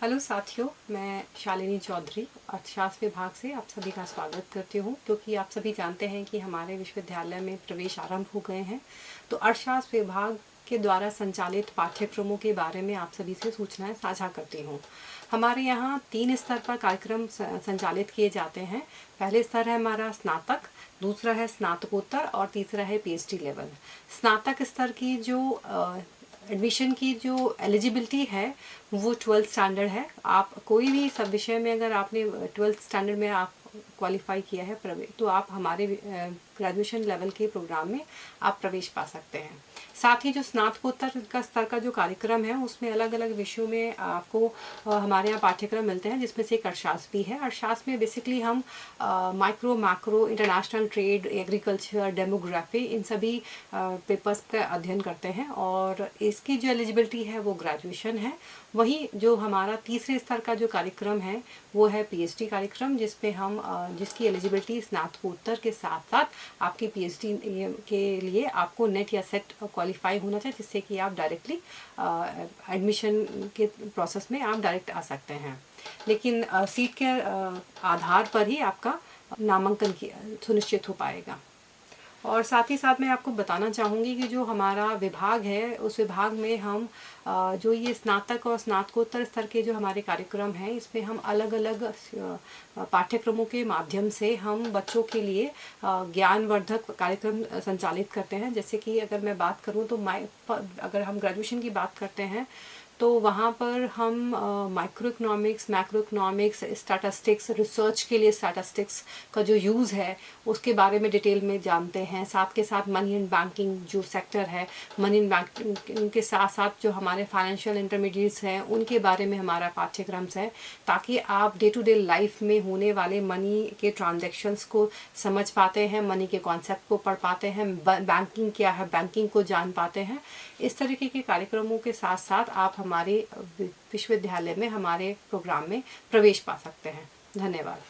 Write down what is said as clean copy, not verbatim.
Hello साथियों, मैं शालिनी चौधरी अर्थशास्त्र विभाग से आप सभी का स्वागत करती हूँ। क्योंकि आप सभी जानते हैं कि हमारे विश्वविद्यालय में प्रवेश आरंभ हो गए हैं, तो अर्थशास्त्र विभाग के द्वारा संचालित पाठ्यक्रमों के बारे में आप सभी से सूचनाएं साझा करती हूँ। हमारे यहाँ 3 स्तर पर कार्यक्रम संचालित किए जाते हैं। पहले स्तर है हमारा स्नातक, दूसरा है स्नातकोत्तर और तीसरा है पीएचडी लेवल। स्नातक स्तर की जो एडमिशन की जो एलिजिबिलिटी है वो 12th स्टैंडर्ड है। आप कोई भी सब विषय में अगर आपने 12th स्टैंडर्ड में आप क्वालिफाई किया है तो आप हमारे ग्रेजुएशन लेवल के प्रोग्राम में आप प्रवेश पा सकते हैं। साथ ही जो स्नातकोत्तर का स्तर का जो कार्यक्रम है उसमें अलग अलग विषयों में आपको हमारे यहाँ पाठ्यक्रम मिलते हैं, जिसमें से एक अर्थशास्त्र भी है। अर्थशास्त्र में बेसिकली हम micro macro international trade, agriculture, demography, इन सभी पेपर्स का अध्ययन करते हैं और इसकी जो एलिजिबिलिटी है वो ग्रेजुएशन है। वहीं जो हमारा तीसरे स्तर का जो कार्यक्रम है वो है पीएचडी कार्यक्रम, जिसमें हम जिसकी एलिजिबिलिटी स्नातकोत्तर के साथ साथ आपकी पीएचडी के लिए आपको नेट या सेट क्वालिफाई होना चाहिए, जिससे कि आप डायरेक्टली एडमिशन के प्रोसेस में आप डायरेक्ट आ सकते हैं। लेकिन सीट के आधार पर ही आपका नामांकन सुनिश्चित हो पाएगा। और साथ ही साथ मैं आपको बताना चाहूँगी कि जो हमारा विभाग है उस विभाग में हम जो ये स्नातक और स्नातकोत्तर स्तर के जो हमारे कार्यक्रम हैं, इसमें हम अलग अलग पाठ्यक्रमों के माध्यम से हम बच्चों के लिए ज्ञानवर्धक कार्यक्रम संचालित करते हैं। जैसे कि अगर मैं बात करूँ तो अगर हम ग्रेजुएशन की बात करते हैं तो वहाँ पर हम micro economics, macro economics, statistics, research के लिए स्टैटिस्टिक्स का जो यूज़ है उसके बारे में डिटेल में जानते हैं। साथ के साथ मनी एंड बैंकिंग जो सेक्टर है, मनी एंड बैंकिंग के साथ साथ जो हमारे फाइनेंशियल इंटरमीडिएट्स हैं उनके बारे में हमारा पाठ्यक्रम है, ताकि आप डे टू डे लाइफ में होने वाले मनी के ट्रांजेक्शन्स को समझ पाते हैं, मनी के कॉन्सेप्ट को पढ़ पाते हैं, बैंकिंग क्या है बैंकिंग को जान पाते हैं। इस तरीके के कार्यक्रमों के साथ साथ आप हमारे विश्वविद्यालय में हमारे प्रोग्राम में प्रवेश पा सकते हैं। धन्यवाद।